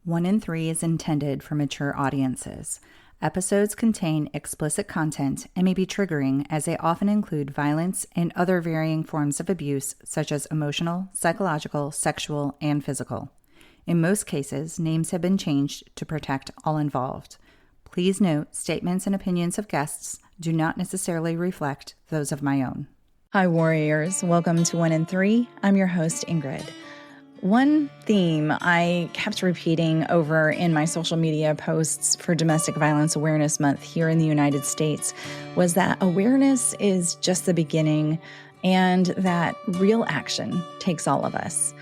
One in Three is intended for mature audiences. Episodes contain explicit content and may be triggering as they often include violence and other varying forms of abuse such as emotional, psychological, sexual, and physical. In most cases, names have been changed to protect all involved. Please note, statements and opinions of guests do not necessarily reflect those of my own. Hi, warriors. Welcome to One in Three. I'm your host, Ingrid. One theme I kept repeating over in my social media posts for Domestic Violence Awareness Month here in the United States was that awareness is just the beginning and that real action takes all of us.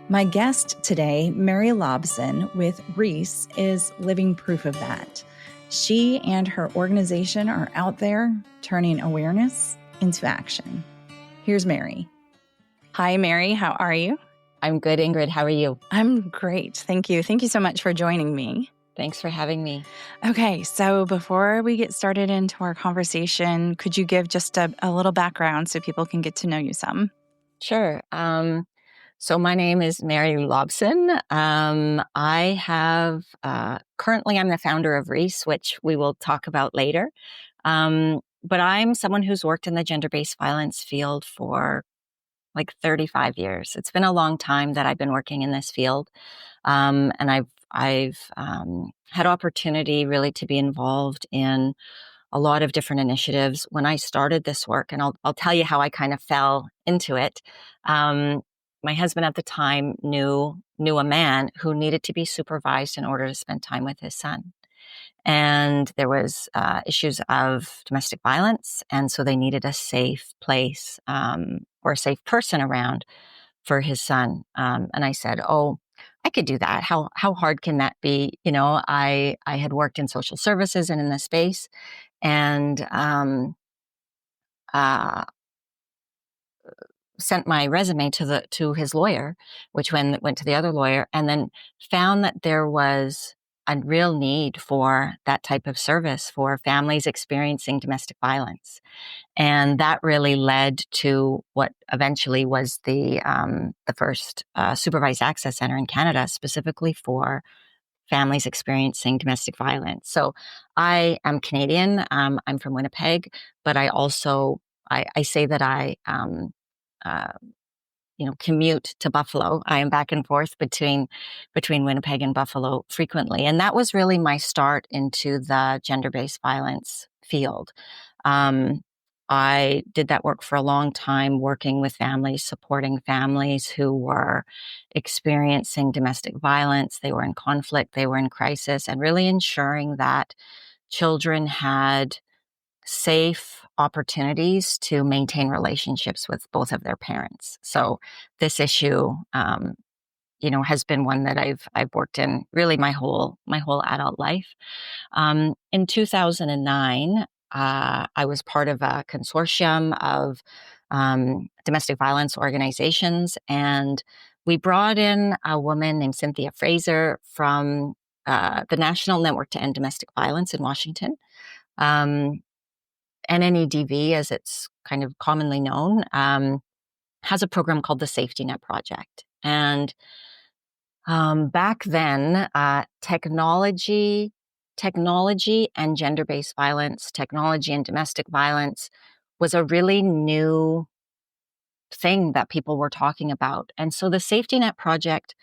My guest today, Mary Lobson with REES, is living proof of that. She and her organization are out there turning awareness into action. Here's Mary. Hi, Mary. How are you? I'm good, Ingrid. How are you? I'm great. Thank you. Thank you so much for joining me. Thanks for having me. Okay, so before we get started into our conversation, could you give just a little background so people can get to know you some? Sure. So my name is Mary Lobson. I have, currently I'm the founder of REES, which we will talk about later. But I'm someone who's worked in the gender-based violence field for like 35 years. It's been a long time that I've been working in this field. And I've had opportunity really to be involved in a lot of different initiatives. When I started this work, and I'll tell you how I kind of fell into it. My husband at the time knew a man who needed to be supervised in order to spend time with his son. And there was issues of domestic violence, and so they needed a safe place or a safe person around for his son. And I said, "Oh, I could do that. How hard can that be?" You know, I had worked in social services and in the space, and uh, sent my resume to his lawyer, which went to the other lawyer, and then found that there was a real need for that type of service for families experiencing domestic violence. And that really led to what eventually was the first supervised access center in Canada, specifically for families experiencing domestic violence. So I am Canadian. I'm from Winnipeg, but I also I say that I uh, commute to Buffalo. I am back and forth between Winnipeg and Buffalo frequently. And that was really my start into the gender-based violence field. I did that work for a long time, working with families, supporting families who were experiencing domestic violence. They were in conflict, they were in crisis, and really ensuring that children had safe opportunities to maintain relationships with both of their parents. So this issue, has been one that I've worked in really my whole adult life. In 2009, I was part of a consortium of domestic violence organizations, and we brought in a woman named Cynthia Fraser from the National Network to End Domestic Violence in Washington. NNEDV, as it's kind of commonly known, has a program called the Safety Net Project. And back then, technology and gender-based violence, technology and domestic violence was a really new thing that people were talking about. And so the Safety Net Project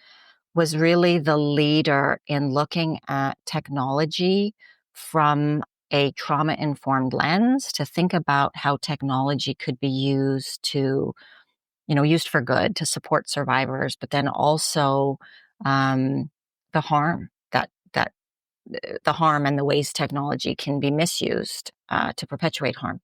was really the leader in looking at technology from a trauma-informed lens to think about how technology could be used used for good to support survivors, but then also the harm that the harm and the ways technology can be misused to perpetuate harm.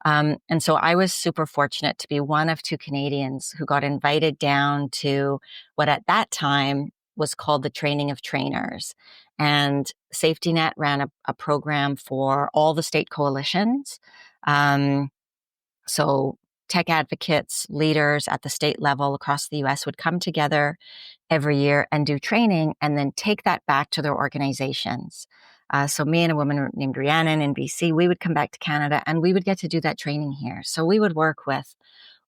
And so I was super fortunate to be one of two Canadians who got invited down to what at that time was called the Training of Trainers. And Safety Net ran a program for all the state coalitions. So tech advocates, leaders at the state level across the US would come together every year and do training and then take that back to their organizations. So me and a woman named Rhiannon in BC, we would come back to Canada and we would get to do that training here. So we would work with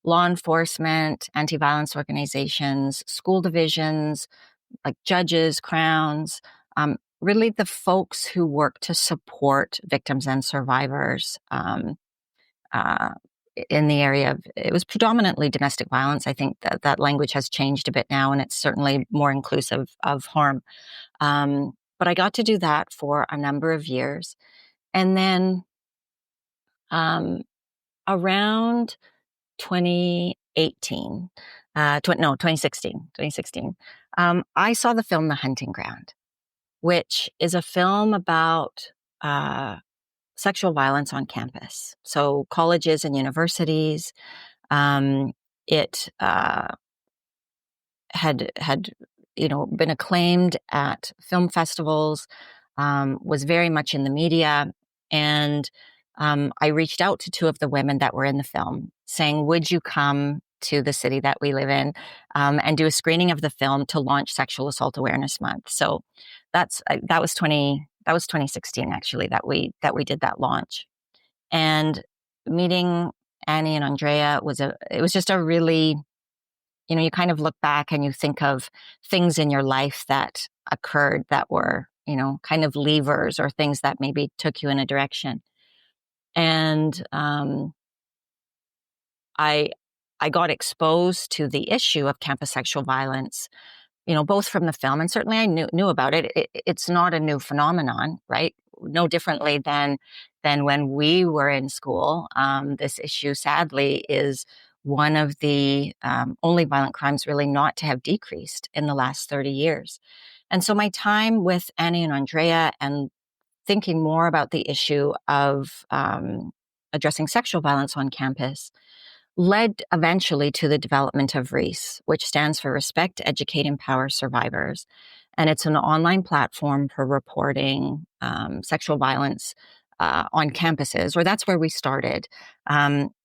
law enforcement, anti-violence organizations, school divisions, like judges, crowns, really the folks who work to support victims and survivors uh, in the area of, it was predominantly domestic violence. I think that language has changed a bit now, and it's certainly more inclusive of harm. But I got to do that for a number of years. And then um, around 2018, 2016, I saw the film The Hunting Ground, which is a film about sexual violence on campus. So colleges and universities. It had been acclaimed at film festivals, was very much in the media, and I reached out to two of the women that were in the film, saying, "Would you come to the city that we live in and do a screening of the film to launch Sexual Assault Awareness Month?" So that was 2016 actually that we did that launch, and meeting Annie and Andrea it was just a really, you kind of look back and you think of things in your life that occurred that were, kind of levers or things that maybe took you in a direction. And I got exposed to the issue of campus sexual violence, both from the film, and certainly I knew about it. It's not a new phenomenon, right? No differently than when we were in school. This issue, sadly, is one of the only violent crimes really not to have decreased in the last 30 years. And so my time with Annie and Andrea and thinking more about the issue of addressing sexual violence on campus led eventually to the development of REES, which stands for Respect, Educate, Empower Survivors. And it's an online platform for reporting sexual violence on campuses, or that's where we started.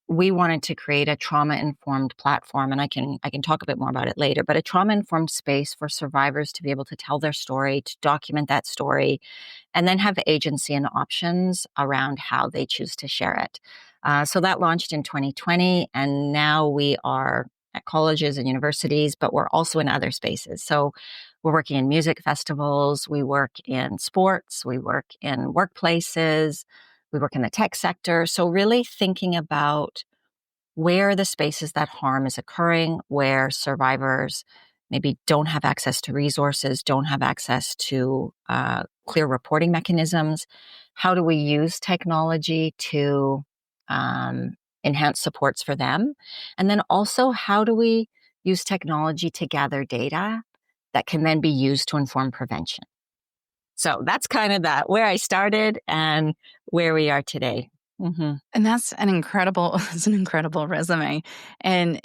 We wanted to create a trauma-informed platform, and I can talk a bit more about it later, but a trauma-informed space for survivors to be able to tell their story, to document that story, and then have agency and options around how they choose to share it. So that launched in 2020, and now we are at colleges and universities, but we're also in other spaces. So we're working in music festivals, we work in sports, we work in workplaces, we work in the tech sector. So really thinking about where are the spaces that harm is occurring, where survivors maybe don't have access to resources, don't have access to clear reporting mechanisms. How do we use technology to enhance supports for them? And then also, how do we use technology to gather data that can then be used to inform prevention? So that's kind of where I started and where we are today. Mm-hmm. And that's an incredible resume. And,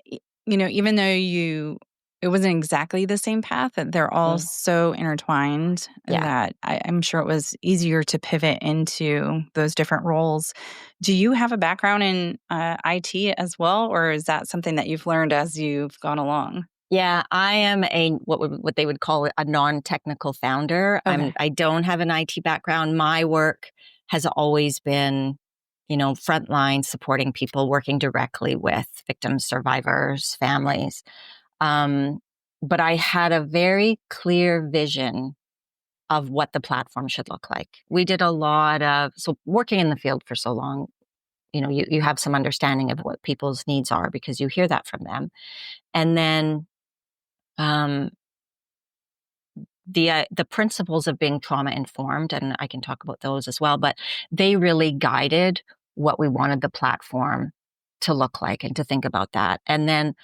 even though it wasn't exactly the same path, that they're all so intertwined that I'm sure it was easier to pivot into those different roles. Do you have a background in IT as well, or is that something that you've learned as you've gone along? Yeah, I am what they would call a non-technical founder. Okay. I don't have an IT background. My work has always been, frontline, supporting people, working directly with victims, survivors, families. But I had a very clear vision of what the platform should look like. We did a lot of, so working in the field for so long, you have some understanding of what people's needs are because you hear that from them. And then the principles of being trauma informed, and I can talk about those as well, but they really guided what we wanted the platform to look like and to think about that. And then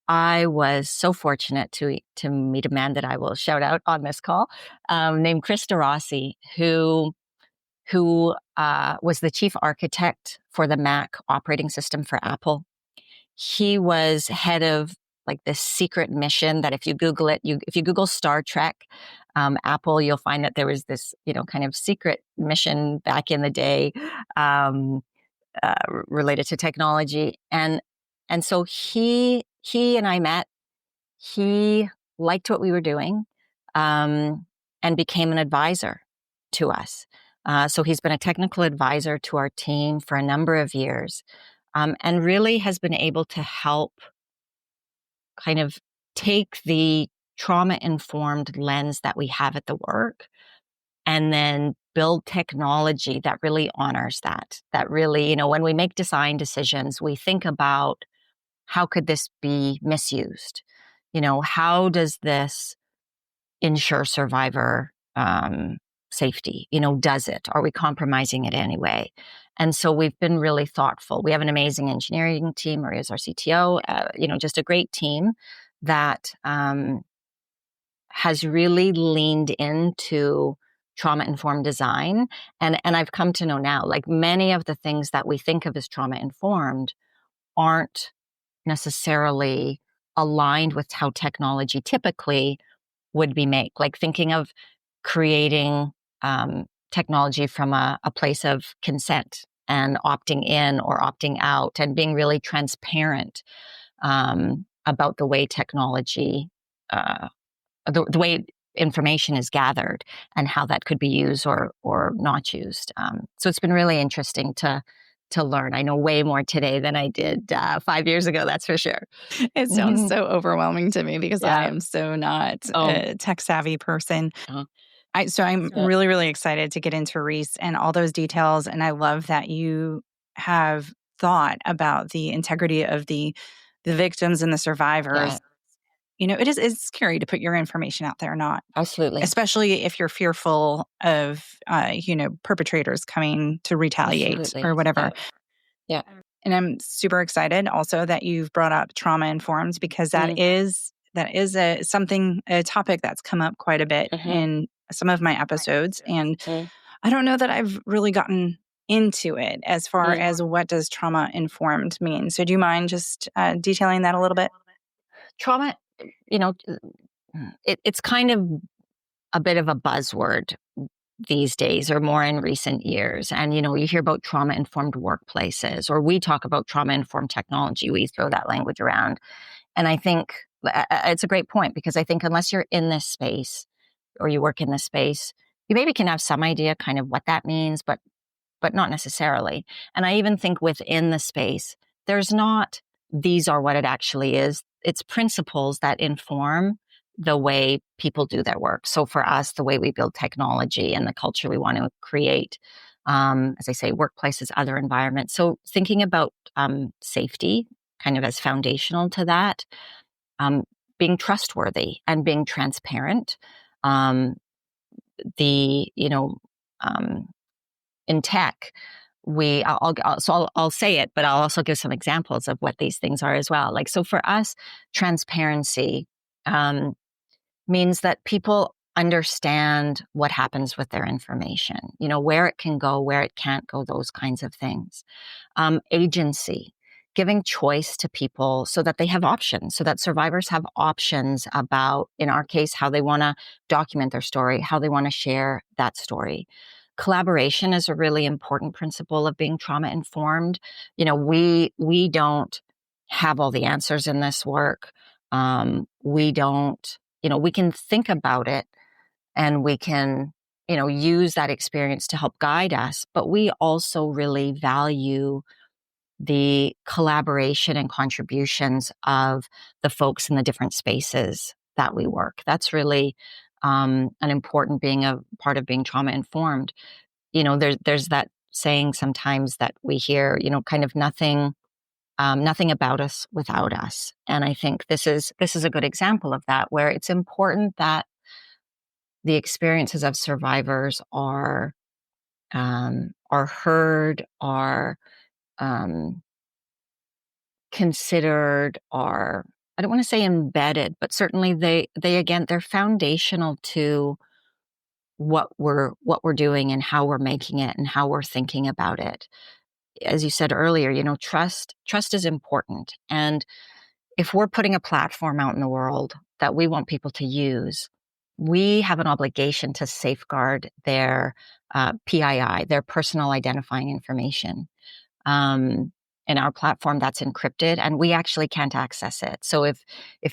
I was so fortunate to meet a man that I will shout out on this call, named Chris DeRossi, who was the chief architect for the Mac operating system for Apple. He was head of like this secret mission that if you Google it, if you Google Star Trek, Apple, you'll find that there was this, kind of secret mission back in the day related to technology. And so he and I met. He liked what we were doing and became an advisor to us. So he's been a technical advisor to our team for a number of years and really has been able to help kind of take the trauma-informed lens that we have at the work, and then build technology that really honors that really, when we make design decisions, we think about how could this be misused? How does this ensure survivor safety? Does it? Are we compromising it anyway? And so we've been really thoughtful. We have an amazing engineering team. Maria's our CTO, just a great team that has really leaned into trauma-informed design. And I've come to know now, like many of the things that we think of as trauma-informed aren't necessarily aligned with how technology typically would be made. Like thinking of creating technology from a place of consent and opting in or opting out and being really transparent about the way technology, the way information is gathered and how that could be used or not used. So it's been really interesting to learn. I know way more today than I did 5 years ago, that's for sure. It sounds so overwhelming to me because I am so not a tech-savvy person. So I'm really, really excited to get into REES and all those details. And I love that you have thought about the integrity of the victims and the survivors. It's scary to put your information out there, Absolutely. Especially if you're fearful of, perpetrators coming to retaliate or whatever. Yeah. And I'm super excited also that you've brought up trauma-informed because that is a topic that's come up quite a bit in some of my episodes. And I don't know that I've really gotten into it as far as what does trauma-informed mean. So do you mind just detailing that a little bit? Trauma, it's kind of a bit of a buzzword these days or more in recent years. And, you hear about trauma-informed workplaces, or we talk about trauma-informed technology. We throw that language around. And I think it's a great point because I think unless you're in this space or you work in this space, you maybe can have some idea kind of what that means, but not necessarily. And I even think within the space, there's not, these are what it actually is. It's principles that inform the way people do their work. So for us, the way we build technology and the culture we want to create, as I say, workplaces, other environments. So thinking about safety kind of as foundational to that, being trustworthy and being transparent. In tech, I'll say it, but I'll also give some examples of what these things are as well. Like, so for us, transparency means that people understand what happens with their information, where it can go, where it can't go, those kinds of things. Agency, giving choice to people so that they have options, so that survivors have options about, in our case, how they want to document their story, how they want to share that story. Collaboration is a really important principle of being trauma-informed. We don't have all the answers in this work. We don't, we can think about it and we can, use that experience to help guide us, but we also really value the collaboration and contributions of the folks in the different spaces that we work. That's really an important being a part of being trauma-informed. There's that saying sometimes that we hear, kind of nothing about us without us. And I think this is a good example of that, where it's important that the experiences of survivors are heard, are considered, are, I don't want to say embedded, but certainly they're foundational to what we're doing and how we're making it and how we're thinking about it. As you said earlier, trust is important. And if we're putting a platform out in the world that we want people to use, we have an obligation to safeguard their PII, their personal identifying information. In our platform, that's encrypted, and we actually can't access it. So if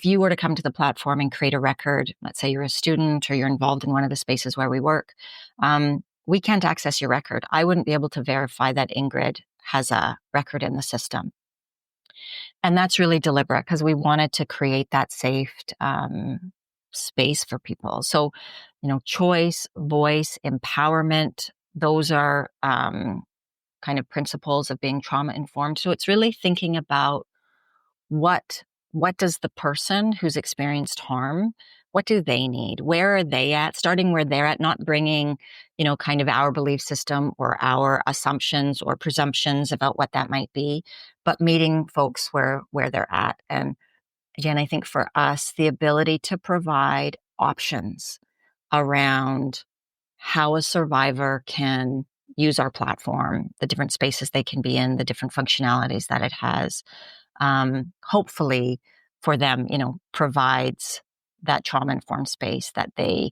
you were to come to the platform and create a record, let's say you're a student or you're involved in one of the spaces where we work, we can't access your record. I wouldn't be able to verify that Ingrid has a record in the system. And that's really deliberate because we wanted to create that safe space for people. So, choice, voice, empowerment, those are kind of principles of being trauma informed. So it's really thinking about what does the person who's experienced harm, what do they need? Where are they at? Starting where they're at, not bringing, kind of our belief system or our assumptions or presumptions about what that might be, but meeting folks where they're at. And again, I think for us, the ability to provide options around how a survivor can use our platform, the different spaces they can be in, the different functionalities that it has, hopefully for them, provides that trauma-informed space that they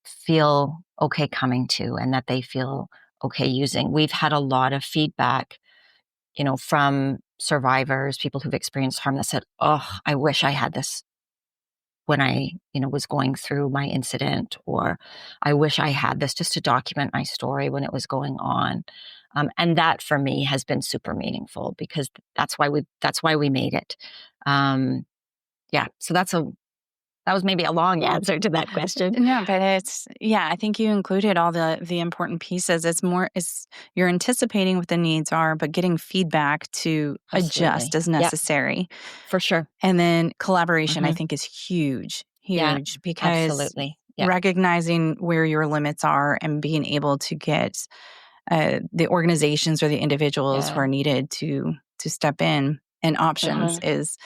feel okay coming to and that they feel okay using. We've had a lot of feedback, from survivors, people who've experienced harm that said, oh, I wish I had this when I, was going through my incident, or I wish I had this just to document my story when it was going on. And that for me has been super meaningful because that's why we made it. So that was maybe a long answer to that question. No, but I think you included all the important pieces. It's you're anticipating what the needs are, but getting feedback to adjust as necessary. Yep. For sure. And then collaboration, I think, is huge, because absolutely. Recognizing where your limits are and being able to get the organizations or the individuals who are needed to step in, and options is,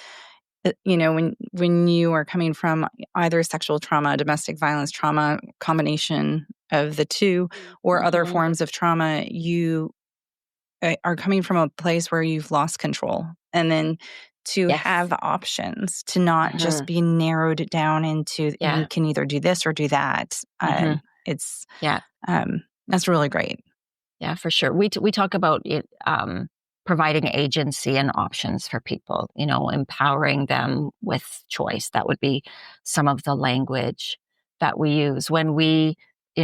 when you are coming from either sexual trauma, domestic violence trauma, combination of the two, or other forms of trauma, you are coming from a place where you've lost control. And then to have options, to not just be narrowed down into, you can either do this or do that. It's, that's really great. Yeah, for sure. We talk about it, providing agency and options for people, empowering them with choice. That would be some of the language that we use when we,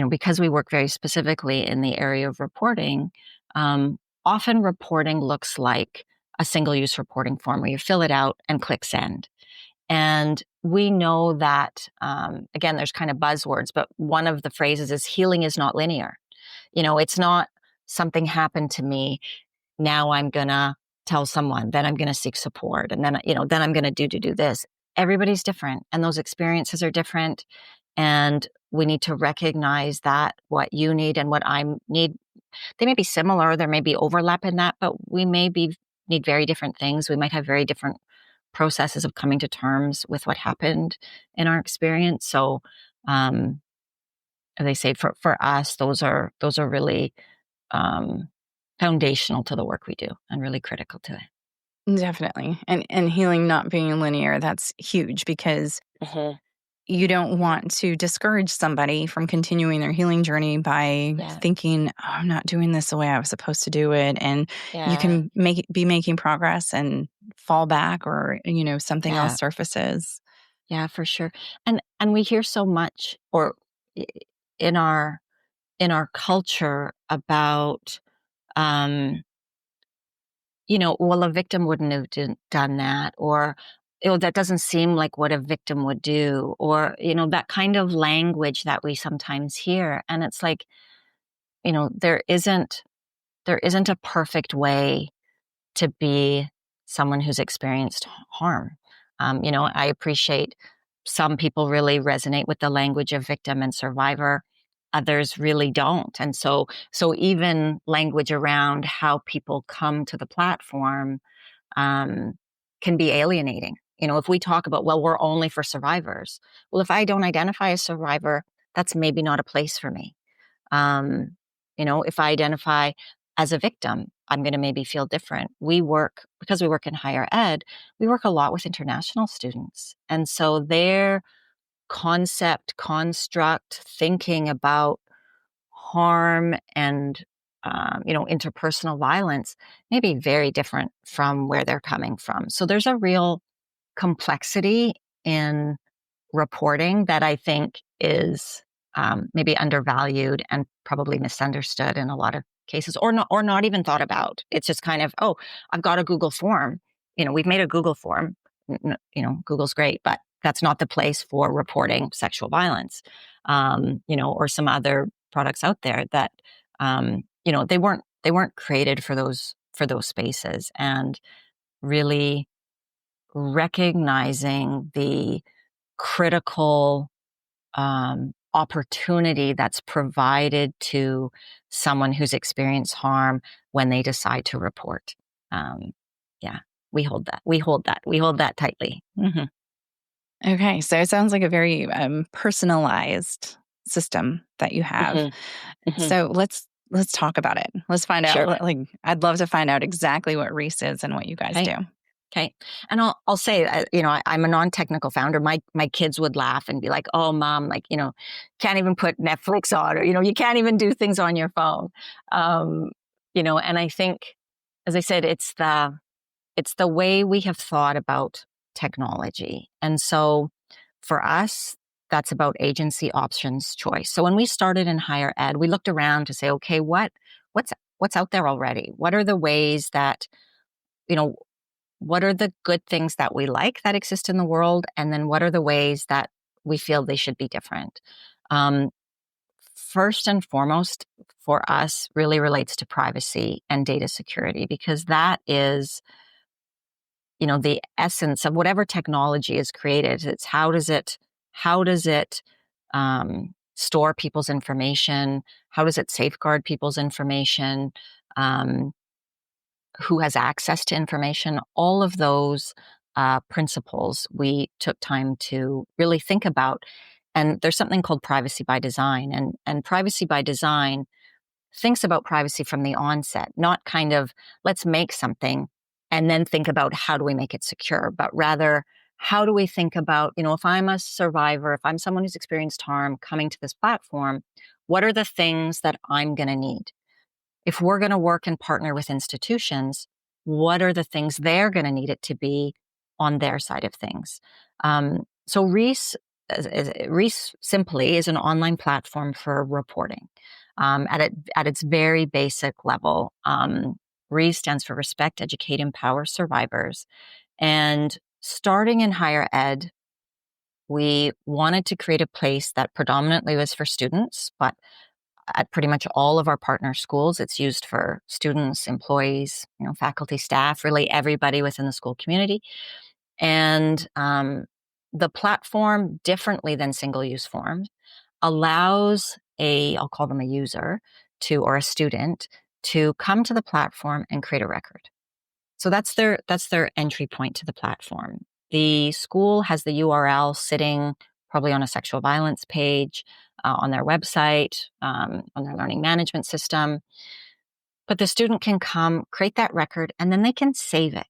because we work very specifically in the area of reporting. Often reporting looks like a single-use reporting form where you fill it out and click send. And we know that, again, there's kind of buzzwords, but one of the phrases is healing is not linear. It's not something happened to me. Now I'm going to tell someone, then I'm going to seek support. And then, then I'm going to do this. Everybody's different and those experiences are different. And we need to recognize that what you need and what I need, they may be similar. There may be overlap in that, but we need very different things. We might have very different processes of coming to terms with what happened in our experience. So, as they say, for us, those are really foundational to the work we do and really critical to it. Definitely. And healing not being linear, that's huge because you don't want to discourage somebody from continuing their healing journey by thinking, oh, I'm not doing this the way I was supposed to do it. And you can be making progress and fall back, or, something else surfaces. Yeah, for sure. And we hear so much in our culture about, well, a victim wouldn't have done that, or, that doesn't seem like what a victim would do, or, that kind of language that we sometimes hear. And it's like, there isn't a perfect way to be someone who's experienced harm. I appreciate some people really resonate with the language of victim and survivor. Others really don't. And so even language around how people come to the platform can be alienating. If we talk about, well, we're only for survivors. Well, if I don't identify as a survivor, that's maybe not a place for me. If I identify as a victim, I'm going to maybe feel different. Because we work in higher ed, we work a lot with international students. And so their construct, thinking about harm and, interpersonal violence may be very different from where they're coming from. So there's a real complexity in reporting that I think is maybe undervalued and probably misunderstood in a lot of cases, or not even thought about. It's just kind of, oh, I've got a Google form. We've made a Google form. Google's great, but that's not the place for reporting sexual violence, or some other products out there that, they weren't created for those spaces. And really recognizing the critical opportunity that's provided to someone who's experienced harm when they decide to report. We hold that tightly. Mm-hmm. Okay, so it sounds like a very personalized system that you have. Mm-hmm. Mm-hmm. So let's talk about it. Let's find out. Like, I'd love to find out exactly what REES is and what you guys do. Okay. And I'll say, I'm a non-technical founder. My kids would laugh and be like, "Oh, Mom, can't even put Netflix on, or, you can't even do things on your phone." And I think, as I said, it's the way we have thought about technology. And so for us, that's about agency, options, choice. So when we started in higher ed, we looked around to say, okay, what's out there already? What are the ways that, what are the good things that we like that exist in the world? And then what are the ways that we feel they should be different? First and foremost, for us, really relates to privacy and data security, because that is, the essence of whatever technology is created. It's how does it store people's information? How does it safeguard people's information? Who has access to information? All of those principles we took time to really think about. And there's something called privacy by design. And privacy by design thinks about privacy from the onset, not kind of let's make something and then think about how do we make it secure, but rather how do we think about, if I'm a survivor, if I'm someone who's experienced harm coming to this platform, what are the things that I'm going to need? If we're going to work and partner with institutions, what are the things they're going to need it to be on their side of things? So REES simply is an online platform for reporting. At its very basic level, REES stands for Respect, Educate, Empower Survivors. And starting in higher ed, we wanted to create a place that predominantly was for students, but at pretty much all of our partner schools, it's used for students, employees, faculty, staff, really everybody within the school community. And the platform, differently than single-use forms, allows I'll call them a user or a student to come to the platform and create a record. So that's their entry point to the platform. The school has the URL sitting probably on a sexual violence page, on their website, on their learning management system. But the student can come, create that record, and then they can save it.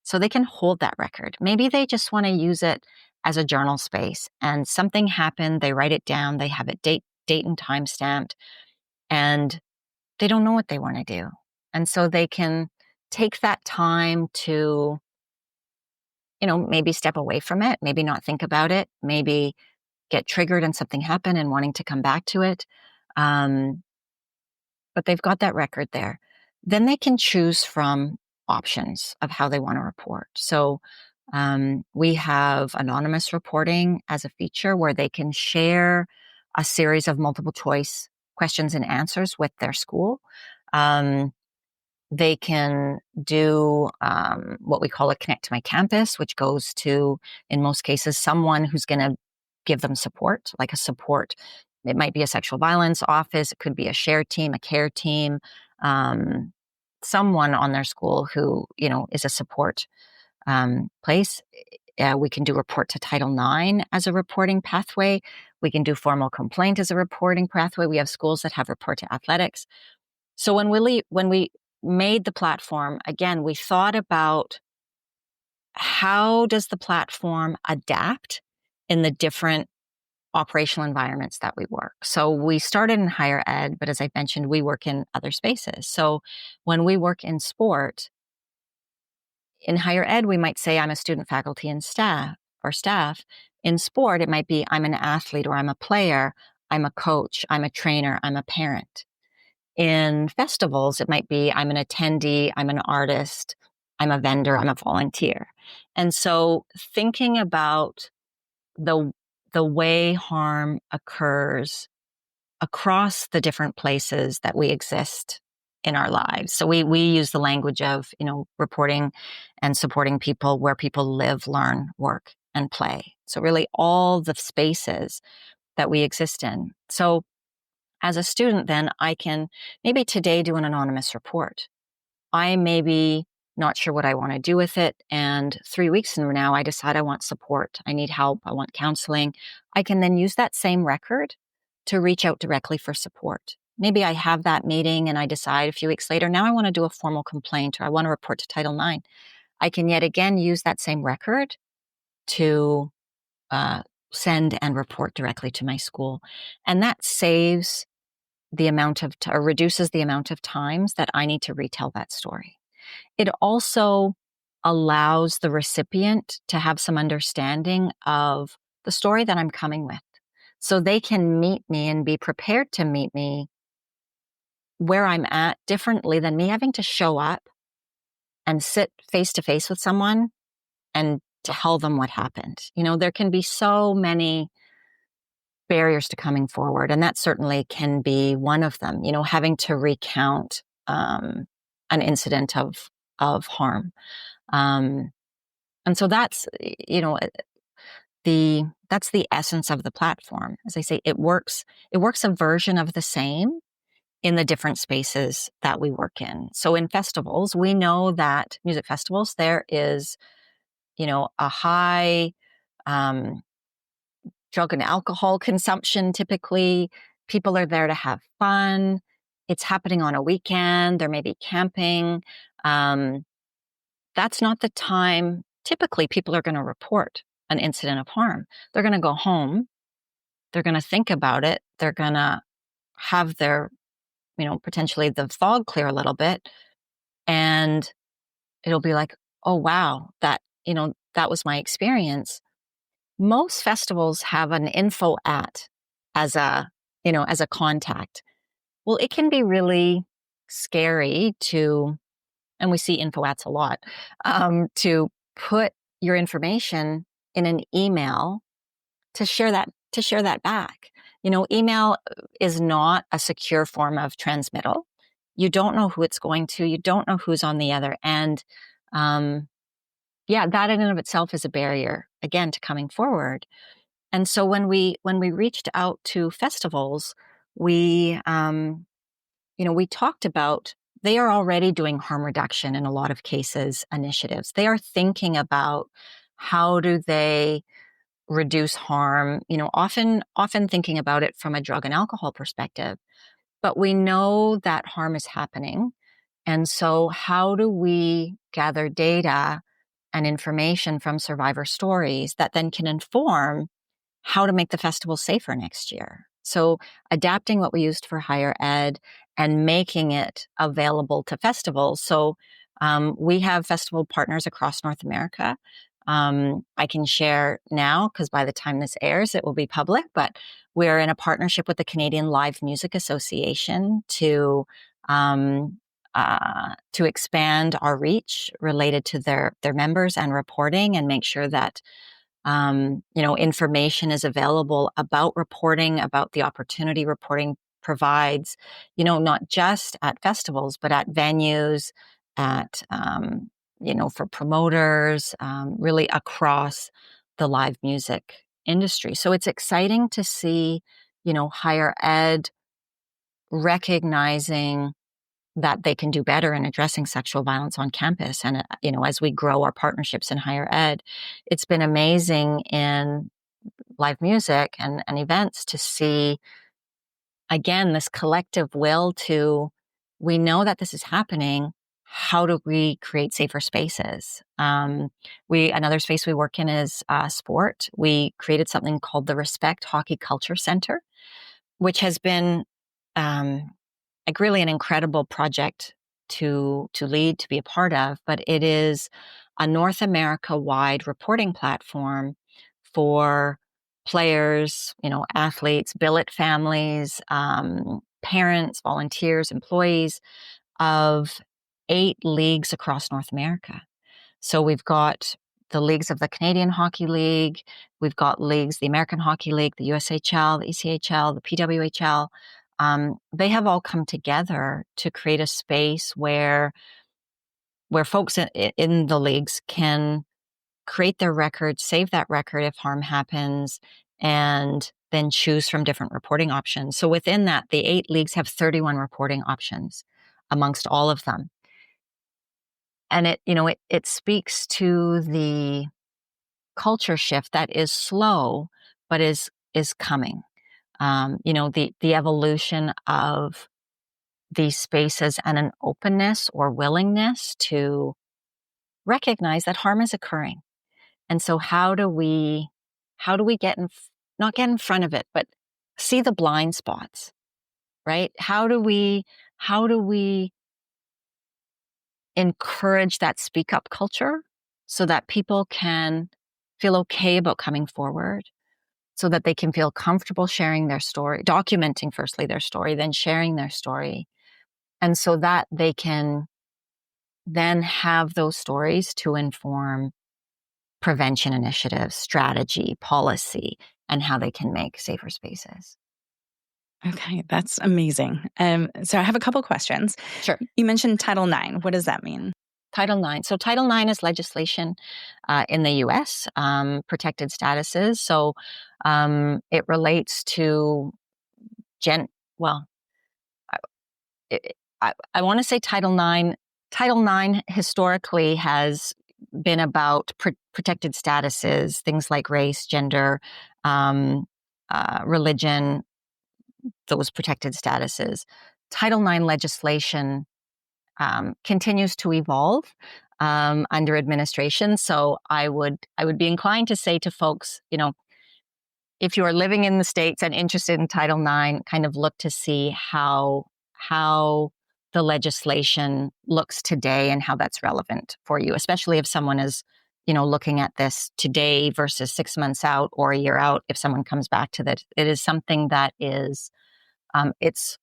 So they can hold that record. Maybe they just want to use it as a journal space, and something happened, they write it down, they have it date and time stamped, and they don't know what they want to do. And so they can take that time to, maybe step away from it, maybe not think about it, maybe get triggered and something happen and wanting to come back to it. But they've got that record there. Then they can choose from options of how they want to report. So we have anonymous reporting as a feature where they can share a series of multiple choice questions and answers with their school. They can do what we call a Connect to My Campus, which goes to, in most cases, someone who's going to give them support, like a support. It might be a sexual violence office. It could be a share team, a care team, someone on their school who, is a support place. We can do report to Title IX as a reporting pathway. We can do formal complaint as a reporting pathway. We have schools that have report to athletics. So when we made the platform, again, we thought about how does the platform adapt in the different operational environments that we work. So we started in higher ed, but as I mentioned, we work in other spaces. So when we work in sport, in higher ed, we might say I'm a student, faculty, and staff. In sport, it might be I'm an athlete or I'm a player, I'm a coach, I'm a trainer, I'm a parent. In festivals, it might be I'm an attendee, I'm an artist, I'm a vendor, I'm a volunteer. And so thinking about the way harm occurs across the different places that we exist in our lives. So we use the language of, reporting and supporting people where people live, learn, work, and play. So really all the spaces that we exist in. So as a student, then I can maybe today do an anonymous report. I may be not sure what I want to do with it. And 3 weeks from now, I decide I want support. I need help. I want counseling. I can then use that same record to reach out directly for support. Maybe I have that meeting and I decide a few weeks later, now I want to do a formal complaint or I want to report to Title IX. I can yet again use that same record to send and report directly to my school. And that saves the amount of, or reduces the amount of times that I need to retell that story. It also allows the recipient to have some understanding of the story that I'm coming with. So they can meet me and be prepared to meet me where I'm at differently than me having to show up and sit face to face with someone and tell them what happened. There can be so many barriers to coming forward, and that certainly can be one of them, having to recount an incident of harm. And so that's, that's the essence of the platform. As I say, it works a version of the same in the different spaces that we work in. So in festivals, we know that music festivals, there is, a high drug and alcohol consumption. Typically, people are there to have fun. It's happening on a weekend. There may be camping. That's not the time. Typically, people are going to report an incident of harm. They're going to go home. They're going to think about it. They're going to have their, potentially the fog clear a little bit. And it'll be like, oh, wow, that was my experience. Most festivals have an info at as a contact. Well, it can be really scary to, and we see info ats a lot, to put your information in an email to share that back. Email is not a secure form of transmittal. You don't know who it's going to. You don't know who's on the other end. That in and of itself is a barrier, again, to coming forward. And so when we reached out to festivals, we talked about, they are already doing harm reduction in a lot of cases, initiatives. They are thinking about how do they reduce harm, often thinking about it from a drug and alcohol perspective. But we know that harm is happening. And so how do we gather data and information from survivor stories that then can inform how to make the festival safer next year? So adapting what we used for higher ed and making it available to festivals. So we have festival partners across North America. I can share now because by the time this airs, it will be public, but we're in a partnership with the Canadian Live Music Association to expand our reach related to their members and reporting, and make sure that information is available about reporting, about the opportunity reporting provides, not just at festivals, but at venues, at, for promoters, really across the live music industry. So it's exciting to see, higher ed recognizing that they can do better in addressing sexual violence on campus. And, as we grow our partnerships in higher ed, it's been amazing in live music and events to see, again, this collective will to, we know that this is happening. How do we create safer spaces? Another space we work in is sport. We created something called the Respect Hockey Culture Center, which has been really an incredible project to lead, to be a part of, but it is a North America-wide reporting platform for players, athletes, billet families, parents, volunteers, employees of 8 leagues across North America. So we've got the leagues of the Canadian Hockey League. We've got leagues, the American Hockey League, the USHL, the ECHL, the PWHL. They have all come together to create a space where folks in the leagues can create their record, save that record if harm happens, and then choose from different reporting options. So within that, the 8 leagues have 31 reporting options amongst all of them. And it speaks to the culture shift that is slow, but is coming. The evolution of these spaces and an openness or willingness to recognize that harm is occurring. And so how do we not get in front of it, but see the blind spots, right? How do we encourage that speak up culture so that people can feel okay about coming forward, so that they can feel comfortable sharing their story, documenting firstly their story, then sharing their story. And so that they can then have those stories to inform prevention initiatives, strategy, policy, and how they can make safer spaces. Okay, that's amazing. So I have a couple questions. Sure. You mentioned Title IX. What does that mean? Title IX. So Title IX is legislation in the U.S., protected statuses. So it relates to I want to say Title IX. Title IX historically has been about protected statuses, things like race, gender, religion, those protected statuses. Title IX legislation continues to evolve under administration. So I would be inclined to say to folks, if you are living in the States and interested in Title IX, kind of look to see how the legislation looks today and how that's relevant for you, especially if someone is, looking at this today versus 6 months out or a year out. If someone comes back to that, it is something that is, it's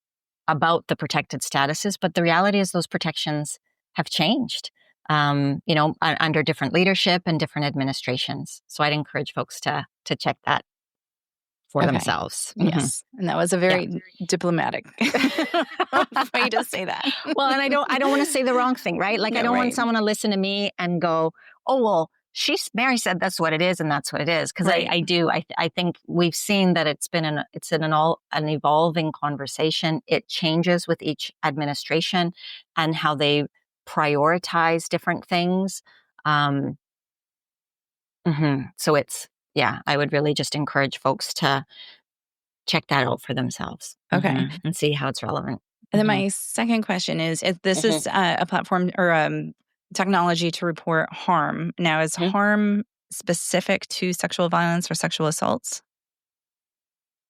about the protected statuses, but the reality is those protections have changed, under different leadership and different administrations. So I'd encourage folks to check that for themselves. Yes. And that was a very diplomatic way to say that. Well, and I don't want to say the wrong thing, right? Like, I don't want someone to listen to me and go, oh, well, Mary said that's what it is and that's what it is. Because I think we've seen that it's an evolving conversation. It changes with each administration and how they prioritize different things. So I would really just encourage folks to check that out for themselves. Okay. And see how it's relevant. And then my second question is if this is a platform or technology to report harm. Now, is harm specific to sexual violence or sexual assaults?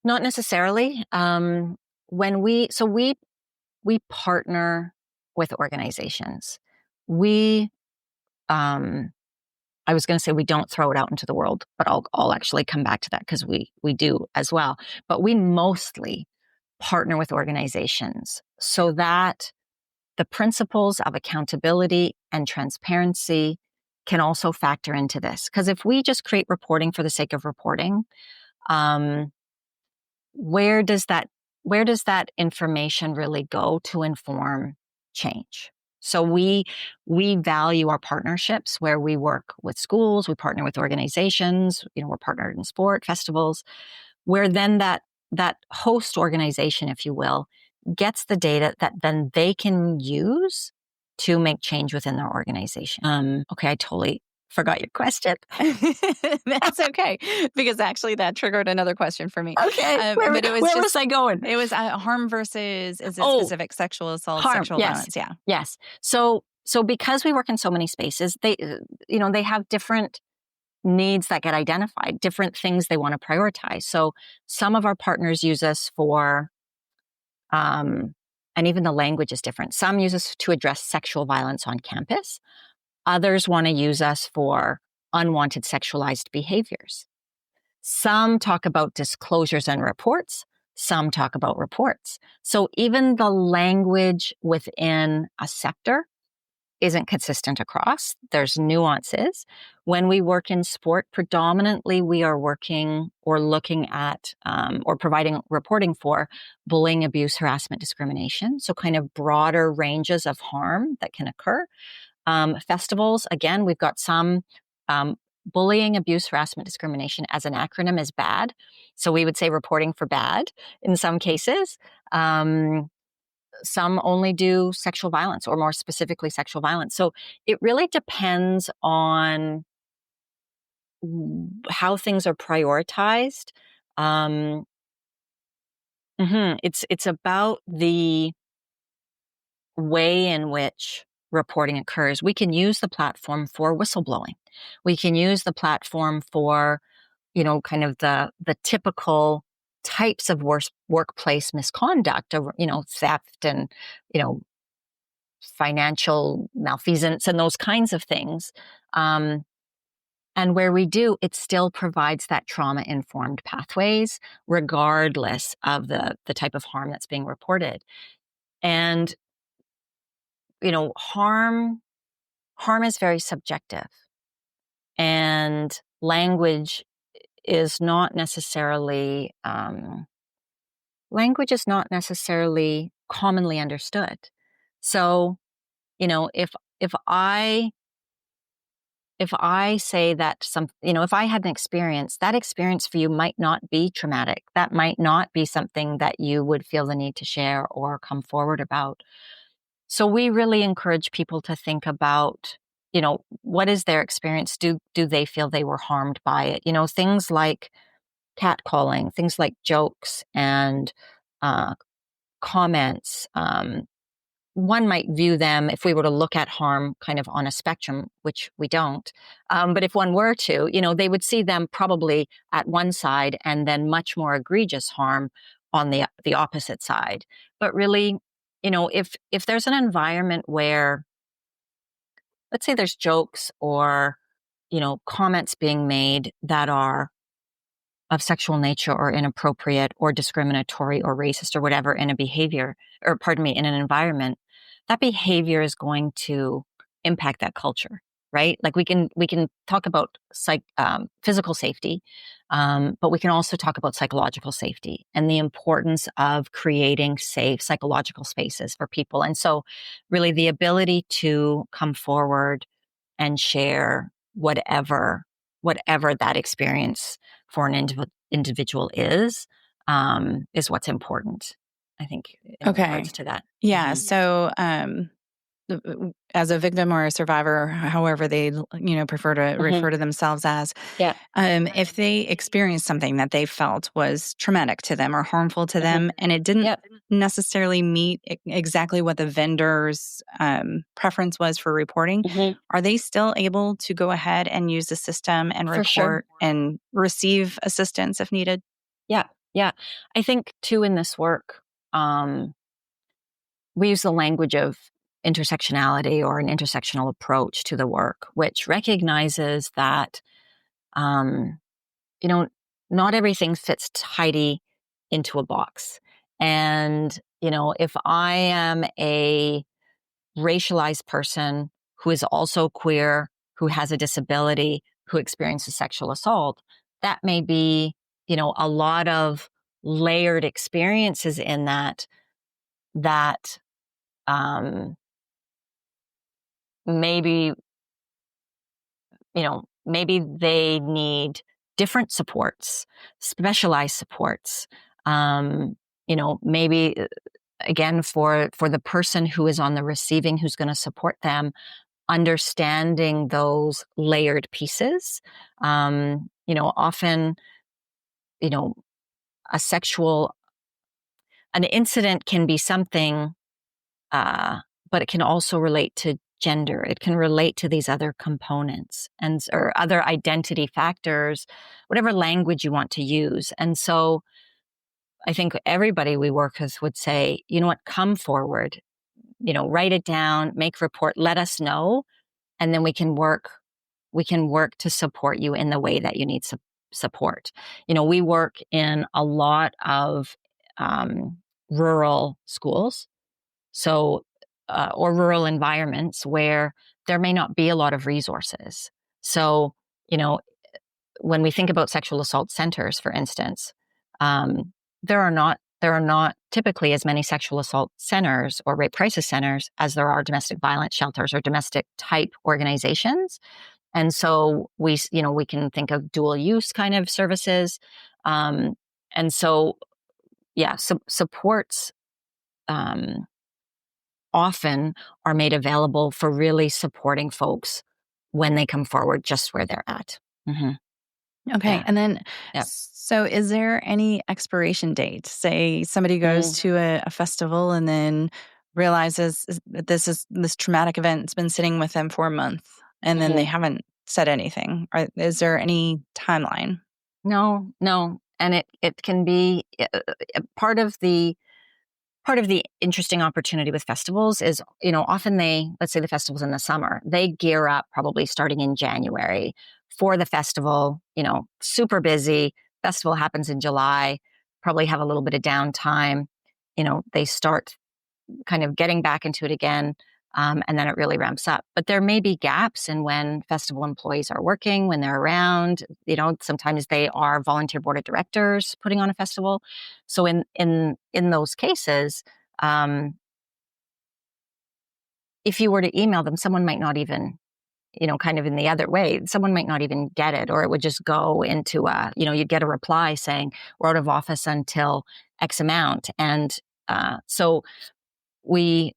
Not necessarily. When we partner with organizations. I was going to say we don't throw it out into the world, but I'll actually come back to that because we do as well. But we mostly partner with organizations so that the principles of accountability and transparency can also factor into this. Because if we just create reporting for the sake of reporting, where does that information really go to inform change? So we value our partnerships where we work with schools, we partner with organizations, we're partnered in sport, festivals, where then that host organization, if you will, gets the data that then they can use to make change within their organization. Okay, I totally forgot your question. That's okay, because actually that triggered another question for me. Okay, where was I going? It was harm versus, is it specific sexual assault, sexual violence? Yeah. Yes. So because we work in so many spaces, they have different needs that get identified, different things they want to prioritize. So some of our partners use us for, and even the language is different. Some use us to address sexual violence on campus. Others want to use us for unwanted sexualized behaviors. Some talk about disclosures and reports. Some talk about reports. So even the language within a sector isn't consistent across. There's nuances. When we work in sport, predominantly we are working or looking at or providing reporting for bullying, abuse, harassment, discrimination. So kind of broader ranges of harm that can occur. Festivals, again, we've got some bullying, abuse, harassment, discrimination as an acronym is bad. So we would say reporting for bad in some cases. Some only do sexual violence, or more specifically sexual violence. So it really depends on how things are prioritized. It's about the way in which reporting occurs. We can use the platform for whistleblowing. We can use the platform for, kind of the typical types of workplace misconduct, of, theft and, financial malfeasance and those kinds of things. And where we do, it still provides that trauma-informed pathways, regardless of the type of harm that's being reported. And, harm is very subjective. And language is not necessarily commonly understood. So, if I say that if I had an experience, that experience for you might not be traumatic. That might not be something that you would feel the need to share or come forward about. So we really encourage people to think about, what is their experience? Do they feel they were harmed by it? Things like catcalling, things like jokes and comments. One might view them, if we were to look at harm kind of on a spectrum, which we don't. But if one were to, they would see them probably at one side and then much more egregious harm on the opposite side. But really, if there's an environment where, let's say there's jokes or, comments being made that are of sexual nature or inappropriate or discriminatory or racist or whatever in in an environment, that behavior is going to impact that culture, right? Like we can talk about physical safety, but we can also talk about psychological safety and the importance of creating safe psychological spaces for people. And so really the ability to come forward and share whatever that experience for an individual is what's important, I think, in regards to that. Yeah. So, as a victim or a survivor, however they, prefer to refer to themselves as, if they experienced something that they felt was traumatic to them or harmful to them, and it didn't necessarily meet exactly what the vendor's preference was for reporting, are they still able to go ahead and use the system and report and receive assistance if needed? Yeah. I think too in this work, we use the language of intersectionality or an intersectional approach to the work, which recognizes that, not everything fits tidy into a box. And, if I am a racialized person who is also queer, who has a disability, who experiences sexual assault, that may be, a lot of layered experiences in that maybe they need different supports, specialized supports. Maybe again for the person who is on the receiving, who's going to support them, understanding those layered pieces. Often, an incident can be something, but it can also relate to gender. It can relate to these other components or other identity factors, whatever language you want to use. And so I think everybody we work with would say, you know what, come forward, write it down, make a report, let us know, and then we can work to support you in the way that you need support. We work in a lot of rural schools. So or rural environments where there may not be a lot of resources. So, when we think about sexual assault centers, for instance, there are not typically as many sexual assault centers or rape crisis centers as there are domestic violence shelters or domestic type organizations. And so we can think of dual use kind of services. And so, supports often are made available for really supporting folks when they come forward just where they're at. Mm-hmm. Okay. Yeah. And then, Yep. so is there any expiration date? Say somebody goes to a festival and then realizes that this traumatic event's been sitting with them for a month, and then they haven't said anything. Is there any timeline? No. And it can be part of the interesting opportunity with festivals is, often let's say the festival's in the summer, they gear up probably starting in January for the festival, super busy. Festival happens in July, probably have a little bit of downtime. They start kind of getting back into it again. And then it really ramps up. But there may be gaps in when festival employees are working, when they're around. Sometimes they are volunteer board of directors putting on a festival. So in those cases, if you were to email them, someone might not even, kind of in the other way, someone might not even get it, or it would just go into you'd get a reply saying, we're out of office until X amount. And so we,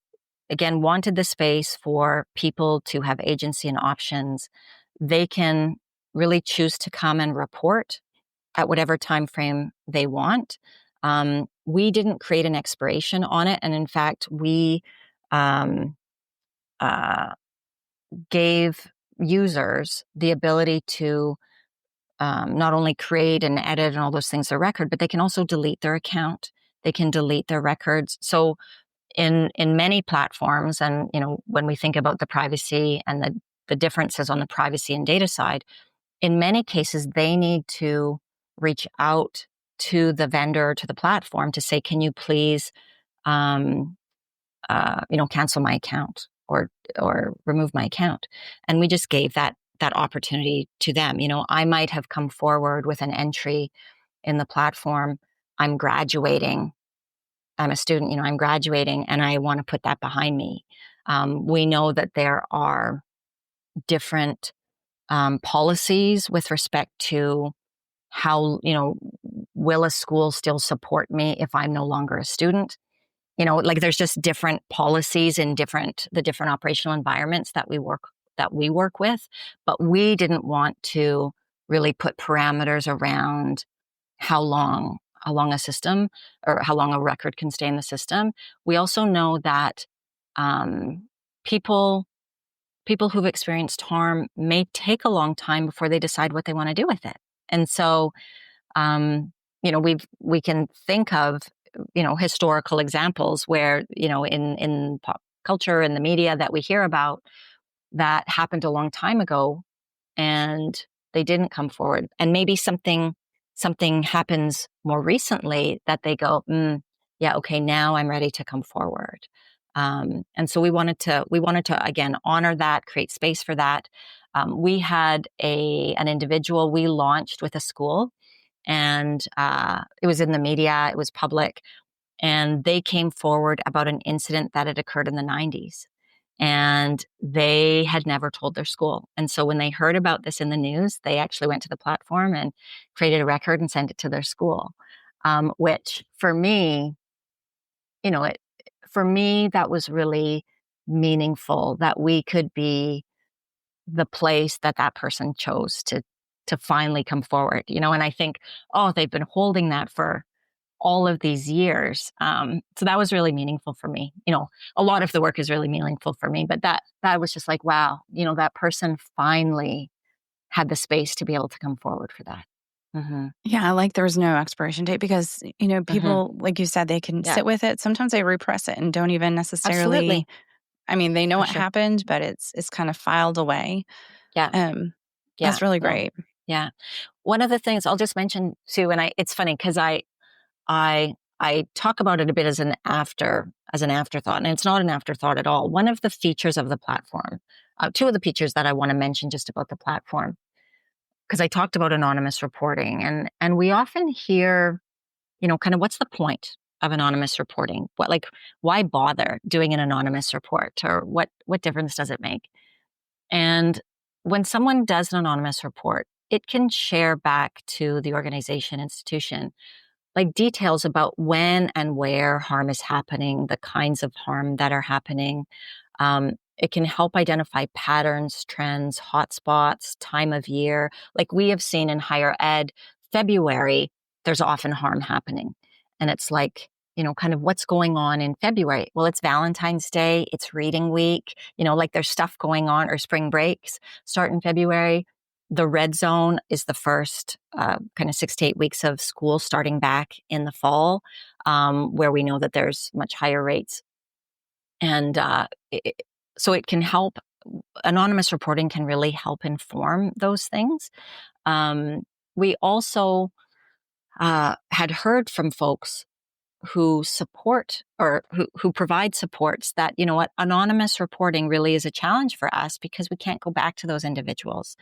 again, wanted the space for people to have agency and options. They can really choose to come and report at whatever time frame they want. We didn't create an expiration on it. And in fact, we gave users the ability to not only create and edit and all those things their record, but they can also delete their account. They can delete their records. So in many platforms, and when we think about the privacy and the differences on the privacy and data side, in many cases they need to reach out to the vendor, to the platform, to say, can you please cancel my account or remove my account. And we just gave that opportunity to them. I might have come forward with an entry in the platform. I'm graduating. I'm a student, I'm graduating, and I want to put that behind me. We know that there are different policies with respect to how, will a school still support me if I'm no longer a student? Like there's just different policies in the different operational environments that we work with, but we didn't want to really put parameters around how long a system or how long a record can stay in the system. We also know that people who've experienced harm may take a long time before they decide what they want to do with it. And so, we can think of, historical examples where, in pop culture and the media that we hear about that happened a long time ago and they didn't come forward. And maybe something happens more recently that they go, yeah, okay, now I'm ready to come forward. And so we wanted to again honor that, create space for that. We had an individual we launched with a school, and it was in the media, it was public, and they came forward about an incident that had occurred in the 90s. And they had never told their school. And so when they heard about this in the news, they actually went to the platform and created a record and sent it to their school, which for me, that was really meaningful, that we could be the place that person chose to finally come forward, and I think, they've been holding that for all of these years. So that was really meaningful for me. A lot of the work is really meaningful for me, but that was just like, wow, that person finally had the space to be able to come forward for that. Mm-hmm. Yeah, like there was no expiration date because, people, like you said, they can sit with it. Sometimes they repress it and don't even necessarily. Absolutely. I mean, they know For what sure. happened, but it's kind of filed away. Yeah. That's really great. Yeah. One of the things I'll just mention too, and it's funny because I I talk about it a bit as an afterthought, and it's not an afterthought at all. One of the features of the platform, two of the features that I want to mention just about the platform, because I talked about anonymous reporting, and we often hear, kind of what's the point of anonymous reporting? Why bother doing an anonymous report, or what difference does it make? And when someone does an anonymous report, it can share back to the organization, institution, like details about when and where harm is happening, the kinds of harm that are happening. It can help identify patterns, trends, hotspots, time of year. Like we have seen in higher ed, February, there's often harm happening. And it's like, kind of what's going on in February. Well, it's Valentine's Day, it's reading week, like there's stuff going on, or spring breaks start in February. The red zone is the first kind of 6 to 8 weeks of school starting back in the fall, where we know that there's much higher rates. And so it can help, anonymous reporting can really help inform those things. We also had heard from folks who support, or who provide supports, that, what, anonymous reporting really is a challenge for us because we can't go back to those individuals.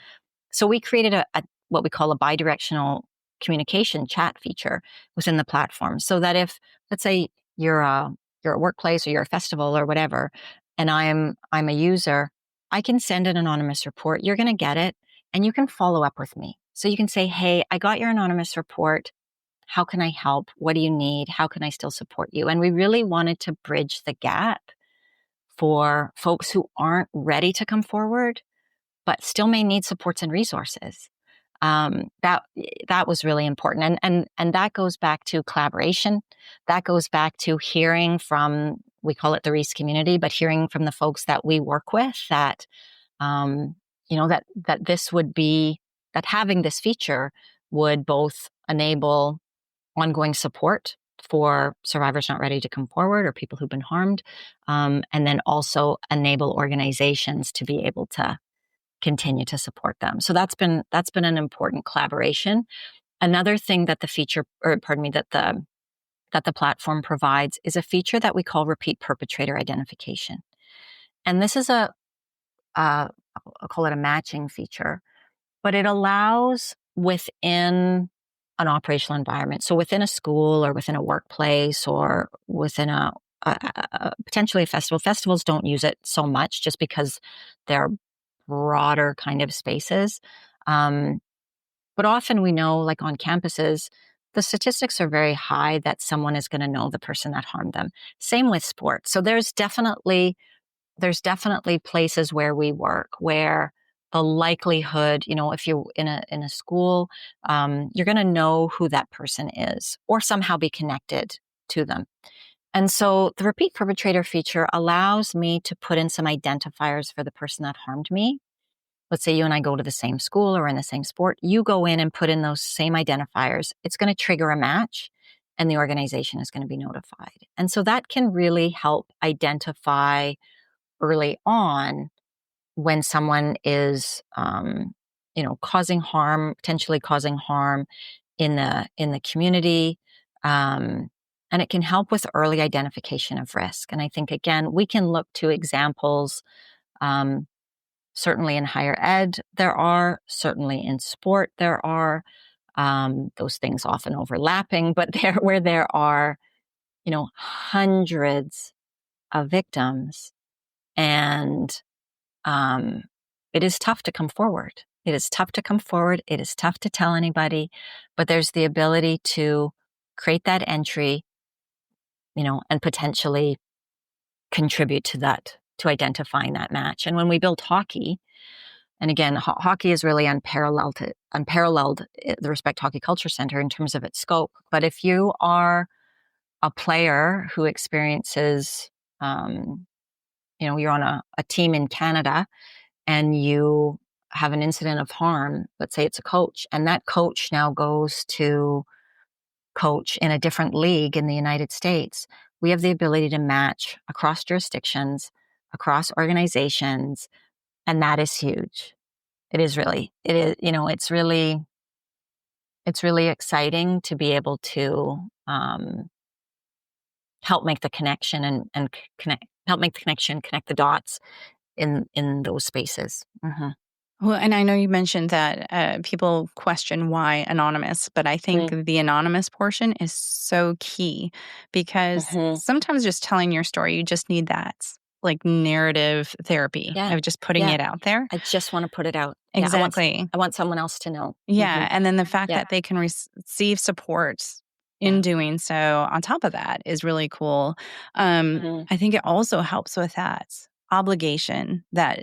So we created a what we call a bidirectional communication chat feature within the platform, so that if, let's say, you're a workplace, or you're a festival or whatever, and I'm a user, I can send an anonymous report. You're going to get it, and you can follow up with me. So you can say, hey, I got your anonymous report. How can I help? What do you need? How can I still support you? And we really wanted to bridge the gap for folks who aren't ready to come forward, but still may need supports and resources. That was really important. And that goes back to collaboration. That goes back to hearing from, we call it the REES community, but hearing from the folks that we work with that, that this would be, that having this feature would both enable ongoing support for survivors not ready to come forward, or people who've been harmed, and then also enable organizations to be able to continue to support them. So that's been an important collaboration. Another thing that that the platform provides is a feature that we call repeat perpetrator identification. And this is I'll call it a matching feature, but it allows within an operational environment. So within a school, or within a workplace, or within potentially a festival. Festivals don't use it so much just because they're broader kind of spaces. But often we know, like on campuses, the statistics are very high that someone is going to know the person that harmed them. Same with sports. So there's definitely places where we work where the likelihood, if you're in a school, you're going to know who that person is, or somehow be connected to them. And so the repeat perpetrator feature allows me to put in some identifiers for the person that harmed me. Let's say you and I go to the same school or in the same sport. You go in and put in those same identifiers. It's going to trigger a match, and the organization is going to be notified. And so that can really help identify early on when someone is, causing harm, potentially causing harm in the community. And it can help with early identification of risk. And I think, again, we can look to examples, certainly in higher ed, certainly in sport, there are, those things often overlapping, but where there are, hundreds of victims, and it is tough to come forward. It is tough to come forward. It is tough to tell anybody, but there's the ability to create that entry, and potentially contribute to that, to identifying that match. And when we built hockey, and again, hockey is really unparalleled, the Respect Hockey Culture Center in terms of its scope. But if you are a player who experiences, you're on a team in Canada, and you have an incident of harm, let's say it's a coach, and that coach now goes to coach in a different league in the United States, we have the ability to match across jurisdictions, across organizations, and that is huge. It's really exciting to be able to help make the connection and connect the dots in those spaces. Mm-hmm. Well, and I know you mentioned that people question why anonymous, but I think the anonymous portion is so key because sometimes just telling your story, you just need that like narrative therapy of just putting it out there. I just want to put it out. Exactly. Yeah, I want someone else to know. Yeah. And then the fact that they can receive support in doing so on top of that is really cool. I think it also helps with that obligation that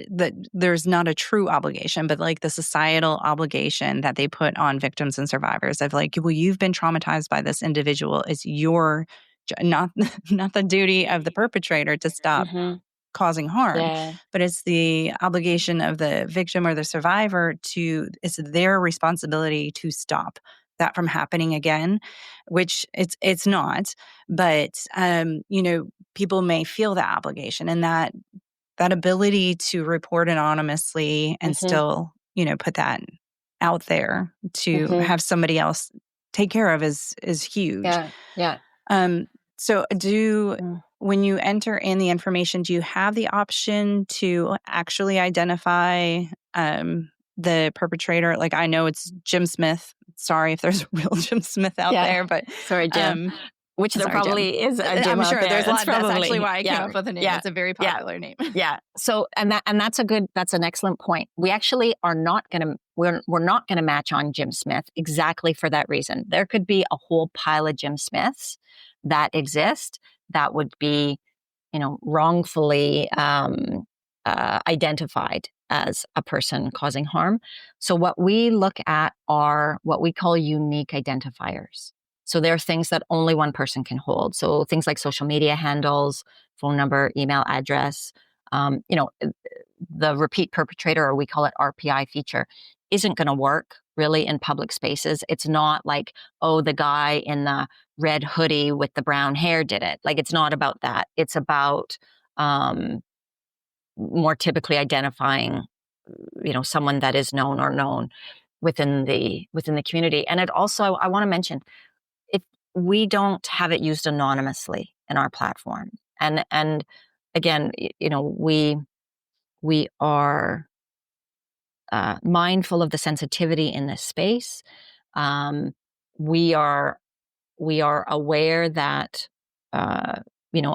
there's not a true obligation, but like the societal obligation that they put on victims and survivors of like, well, you've been traumatized by this individual. It's your not the duty of the perpetrator to stop causing harm, but it's the obligation of the victim or the survivor it's their responsibility to stop that from happening again, which it's not, but people may feel that obligation and that ability to report anonymously and still, put that out there to have somebody else take care of is huge. Yeah. So when you enter in the information, do you have the option to actually identify the perpetrator? Like, I know it's Jim Smith. Sorry if there's a real Jim Smith out there, but sorry, Jim. Which there probably Jim. is a Jim I'm sure out there. There's a lot. That's actually why I came up with the name. It's a very popular name. Yeah. So, that's an excellent point. We actually are not going to, we're not going to match on Jim Smith exactly for that reason. There could be a whole pile of Jim Smiths that exist that would be, wrongfully identified as a person causing harm. So what we look at are what we call unique identifiers. So there are things that only one person can hold. So things like social media handles, phone number, email address, the repeat perpetrator, or we call it RPI feature, isn't going to work really in public spaces. It's not like, oh, the guy in the red hoodie with the brown hair did it. Like, it's not about that. It's about more typically identifying, someone that is known within the community. And it also, I want to mention, we don't have it used anonymously in our platform. And again, we are mindful of the sensitivity in this space. We are aware that,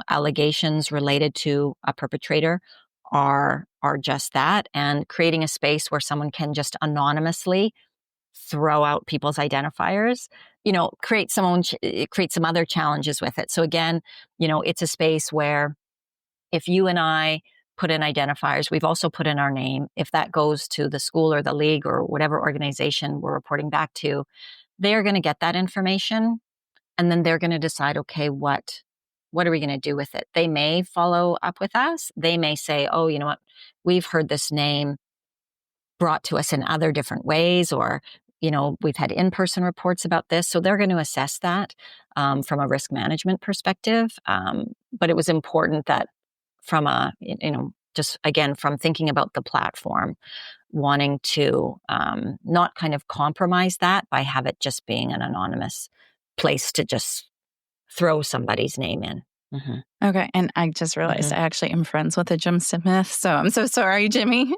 allegations related to a perpetrator are just that, and creating a space where someone can just anonymously throw out people's identifiers, create some other challenges with it. So again, it's a space where if you and I put in identifiers, we've also put in our name. If that goes to the school or the league or whatever organization we're reporting back to, they're going to get that information, and then they're going to decide, okay, what are we going to do with it? They may follow up with us. They may say, oh, you know what, we've heard this name brought to us in other different ways, or we've had in-person reports about this. So they're going to assess that from a risk management perspective. But it was important that from just again, from thinking about the platform, wanting to not kind of compromise that by have it just being an anonymous place to just throw somebody's name in. Okay. And I just realized I actually am friends with a Jim Smith. So I'm so sorry, Jimmy.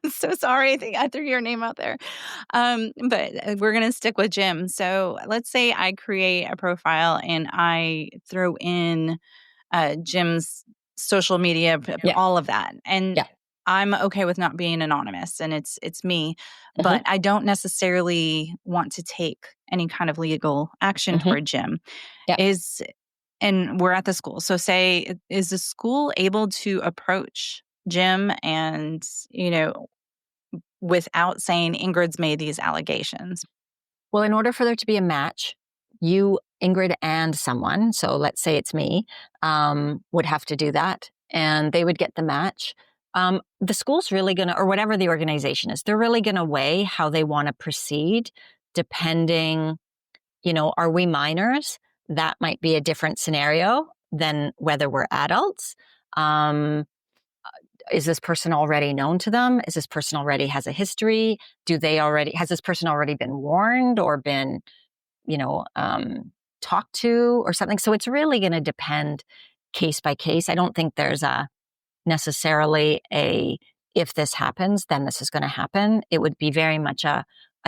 I'm so sorry. I think I threw your name out there. But we're going to stick with Jim. So let's say I create a profile and I throw in Jim's social media, all of that. And I'm okay with not being anonymous, and it's me, but I don't necessarily want to take any kind of legal action toward Jim. And we're at the school. So say, is the school able to approach Jim and, without saying Ingrid's made these allegations? Well, in order for there to be a match, you, Ingrid, and someone, so let's say it's me, would have to do that, and they would get the match. The school's really going to, or whatever the organization is, they're really going to weigh how they want to proceed, depending, are we minors? That might be a different scenario than whether we're adults. Is this person already known to them? Is this person already has a history? Has this person already been warned or been, talk to or something. So it's really going to depend case by case. I don't think there's necessarily if this happens, then this is going to happen. It would be very much a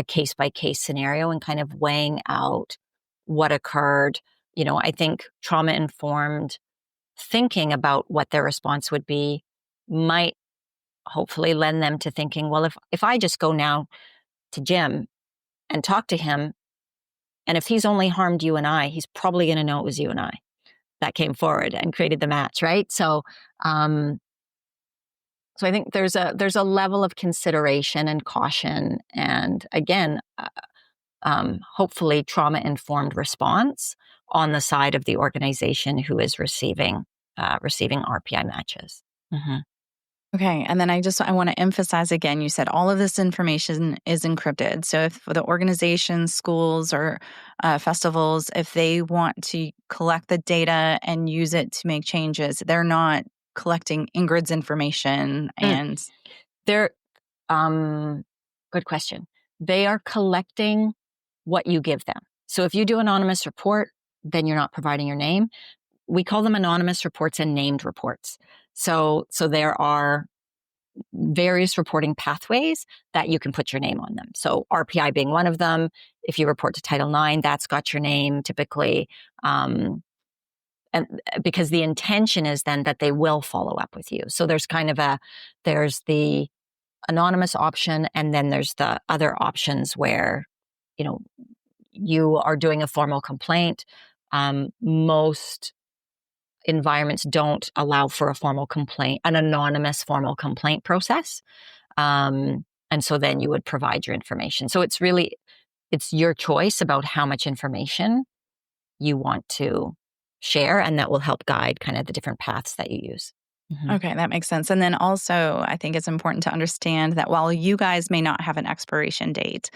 case by case scenario and kind of weighing out what occurred. I think trauma informed thinking about what their response would be might hopefully lend them to thinking, well, if I just go now to Jim and talk to him, and if he's only harmed you and I, he's probably going to know it was you and I that came forward and created the match, right? So I think there's a level of consideration and caution, and again, hopefully trauma-informed response on the side of the organization who is receiving RPI matches. Mm-hmm. Okay. And then I want to emphasize again, you said all of this information is encrypted. So if the organizations, schools, or festivals, if they want to collect the data and use it to make changes, they're not collecting Ingrid's information and... They're, good question. They are collecting what you give them. So if you do anonymous report, then you're not providing your name. We call them anonymous reports and named reports. So there are various reporting pathways that you can put your name on them. So RPI being one of them. If you report to Title IX, that's got your name typically. And because the intention is then that they will follow up with you. So there's there's the anonymous option, and then there's the other options where, you are doing a formal complaint. Most environments don't allow for an anonymous formal complaint process. And so then you would provide your information. So it's your choice about how much information you want to share, and that will help guide kind of the different paths that you use. Mm-hmm. Okay, that makes sense. And then also, I think it's important to understand that while you guys may not have an expiration date,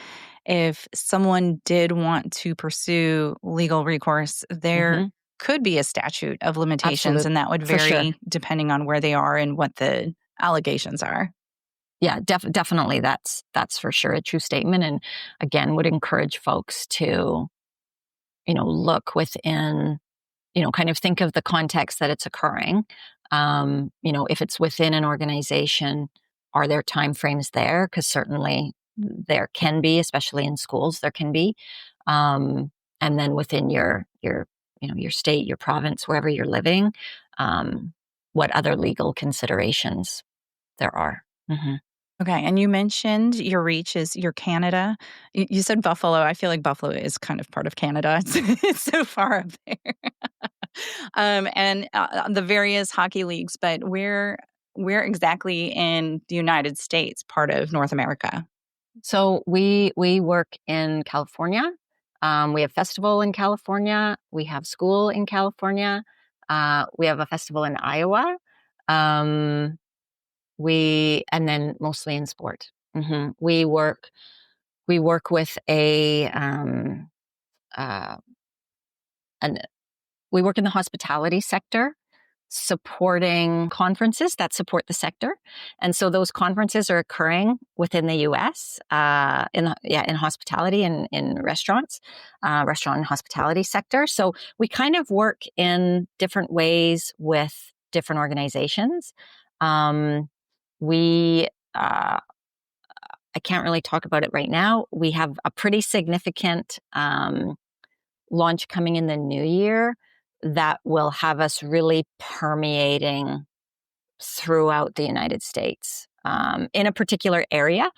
if someone did want to pursue legal recourse, there could be a statute of limitations. And that would vary depending on where they are and what the allegations are. Yeah, definitely. That's for sure a true statement. And again, would encourage folks to, look within, kind of think of the context that it's occurring. If it's within an organization, are there timeframes there? Because certainly there can be, especially in schools, there can be. And then within your state, your province, wherever you're living, what other legal considerations there are. Mm-hmm. Okay. And you mentioned your reach is your Canada. You said Buffalo. I feel like Buffalo is kind of part of Canada. It's so far up there. And the various hockey leagues, but where exactly in the United States, part of North America? So we work in California. We have festival in California. We have school in California. We have a festival in Iowa. And then mostly in sport. Mm-hmm. We work with we work in the hospitality sector, supporting conferences that support the sector. And so those conferences are occurring within the U.S. In hospitality and in restaurant and hospitality sector. So we kind of work in different ways with different organizations. I can't really talk about it right now. We have a pretty significant launch coming in the new year that will have us really permeating throughout the United States in a particular area,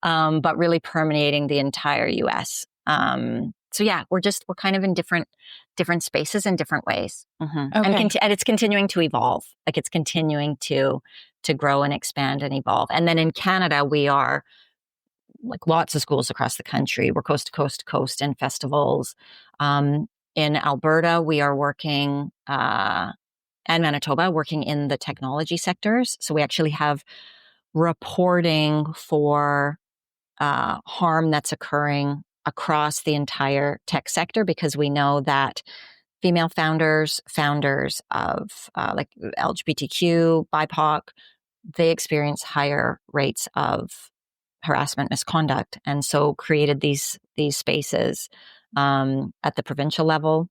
but really permeating the entire U.S. So yeah, we're kind of in different spaces in different ways. Mm-hmm. Okay. And it's continuing to evolve. Like it's continuing to grow and expand and evolve. And then in Canada, we are like lots of schools across the country. We're coast to coast in festivals. In Alberta, we are working, and Manitoba, working in the technology sectors. So we actually have reporting for harm that's occurring across the entire tech sector, because we know that female founders of like LGBTQ, BIPOC, they experience higher rates of harassment, misconduct, and so created these spaces at the provincial level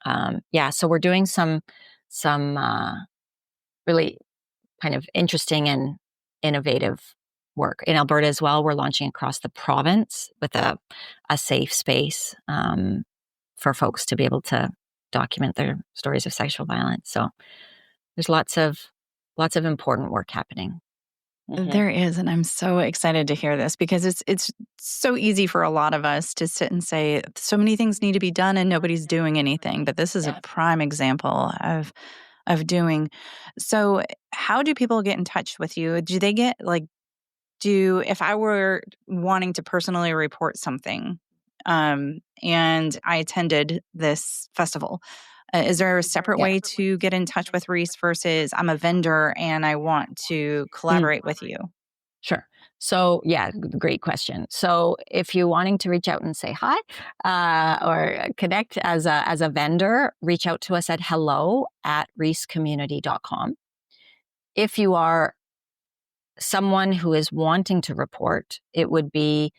So we're doing some really kind of interesting and innovative work in Alberta as well. We're launching across the province with a safe space for folks to be able to document their stories of sexual violence. So there's lots of important work happening. Mm-hmm. There is, and I'm so excited to hear this because it's so easy for a lot of us to sit and say so many things need to be done and nobody's doing anything. But this is a prime example of doing. So, how do people get in touch with you? Do they get if I were wanting to personally report something, and I attended this festival, is there a separate way to get in touch with REES versus I'm a vendor and I want to collaborate with you? Sure. So, great question. So, if you're wanting to reach out and say hi or connect as a vendor, reach out to us at hello@reescommunity.com. If you are someone who is wanting to report, it would be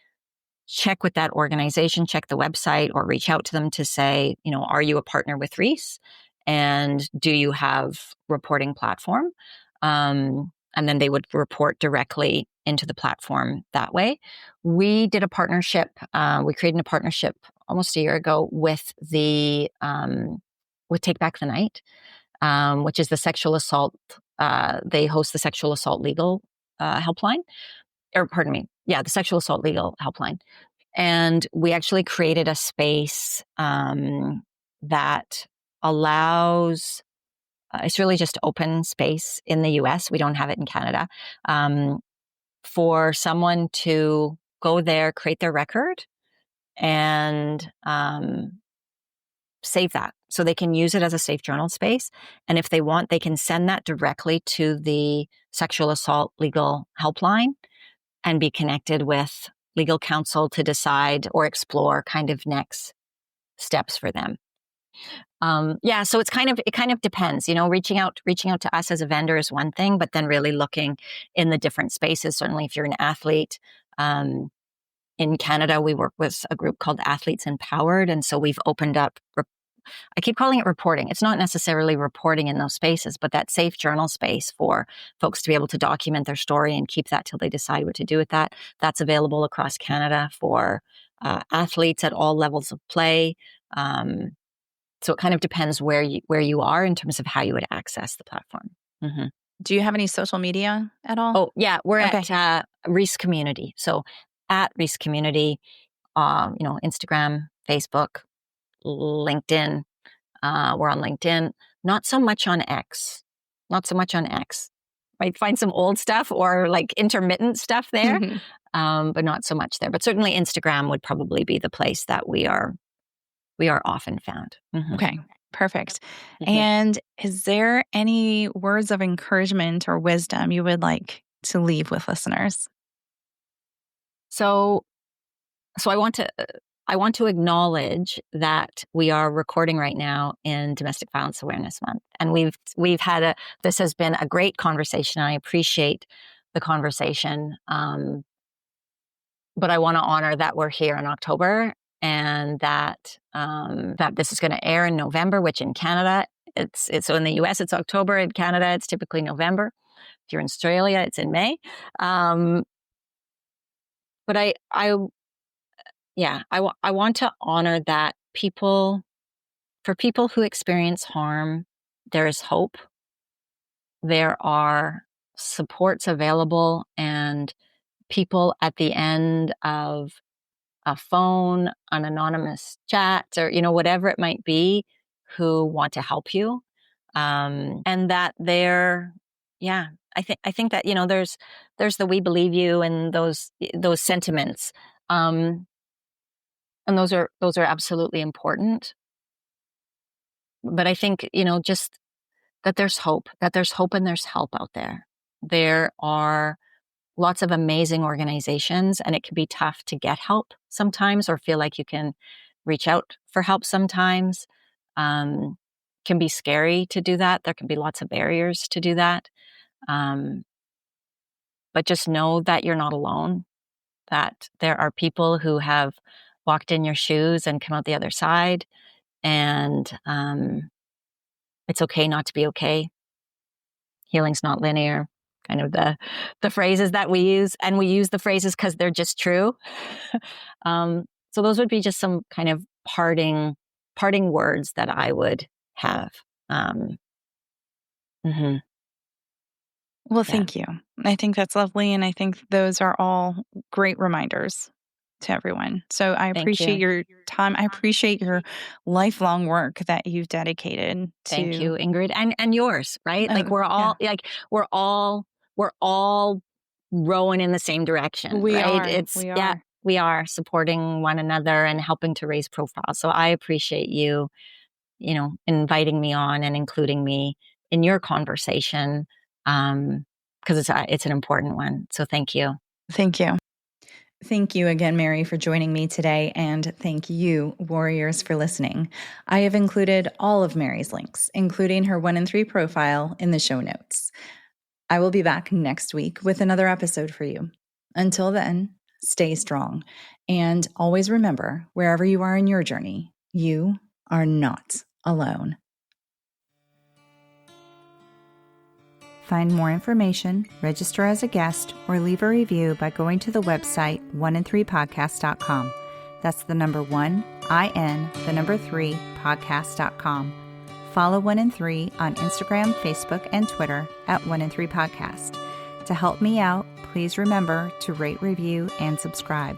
check with that organization, check the website, or reach out to them to say, are you a partner with REES? And do you have reporting platform? And then they would report directly into the platform that way. We did a partnership. We created a partnership almost a year ago with with Take Back the Night, which is the sexual assault. They host the sexual assault legal helpline, or pardon me. Yeah, the sexual assault legal helpline. And we actually created a space that allows, it's really just open space in the US. We don't have it in Canada. For someone to go there, create their record, and save that. So they can use it as a safe journal space. And if they want, they can send that directly to the sexual assault legal helpline and be connected with legal counsel to decide or explore kind of next steps for them. So it kind of depends, reaching out to us as a vendor is one thing, but then really looking in the different spaces. Certainly if you're an athlete, in Canada, we work with a group called Athletes Empowered. And so we've opened up, I keep calling it reporting. It's not necessarily reporting in those spaces, but that safe journal space for folks to be able to document their story and keep that till they decide what to do with that. That's available across Canada for athletes at all levels of play. So it kind of depends where you are in terms of how you would access the platform. Mm-hmm. Do you have any social media at all? Oh, yeah. We're at REES Community. So at REES Community, Instagram, Facebook, LinkedIn. We're on LinkedIn. Not so much on X. Might find some old stuff or like intermittent stuff there, but not so much there. But certainly Instagram would probably be the place that we are often found. Mm-hmm. Okay, perfect. Mm-hmm. And is there any words of encouragement or wisdom you would like to leave with listeners? So I want to acknowledge that we are recording right now in Domestic Violence Awareness Month, and we've had this has been a great conversation. I appreciate the conversation, but I want to honor that we're here in October, and that this is going to air in November, which in Canada it's so in the US it's October, in Canada it's typically November. If you're in Australia, it's in May. But I want to honor that for people who experience harm, there is hope. There are supports available and people at the end of a phone, an anonymous chat, or, whatever it might be, who want to help you. And that I think that, there's the "we believe you" and those sentiments. And those are absolutely important. But I think, just that there's hope and there's help out there. There are lots of amazing organizations, and it can be tough to get help sometimes or feel like you can reach out for help sometimes. Can be scary to do that. There can be lots of barriers to do that. But just know that you're not alone, that there are people who have walked in your shoes and come out the other side, And it's okay not to be okay. Healing's not linear. Kind of the phrases that we use, and we use the phrases because they're just true. So those would be just some kind of parting words that I would have. Mm-hmm. Well, thank you. I think that's lovely. And I think those are all great reminders to everyone. So I appreciate your time. I appreciate your lifelong work that you've dedicated to. Thank you, Ingrid. And yours, right? Like we're all rowing in the same direction, right? We are supporting one another and helping to raise profiles. So I appreciate you, inviting me on and including me in your conversation. Because it's an important one. So thank you. Thank you. Thank you again, Mary, for joining me today. And thank you, warriors, for listening. I have included all of Mary's links, including her 1 in 3 profile, in the show notes. I will be back next week with another episode for you. Until then, stay strong. And always remember, wherever you are in your journey, you are not alone. Find more information, register as a guest, or leave a review by going to the website 1in3podcast.com. That's the number 1, IN, the number 3, podcast.com. Follow 1 in 3 on Instagram, Facebook, and Twitter at 1 in 3 podcast. To help me out, please remember to rate, review, and subscribe.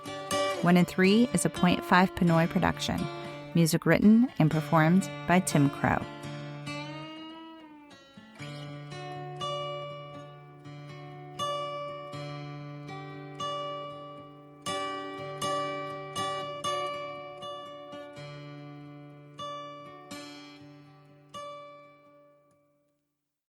1 in 3 is a .5 Pinoy production. Music written and performed by Tim Crow.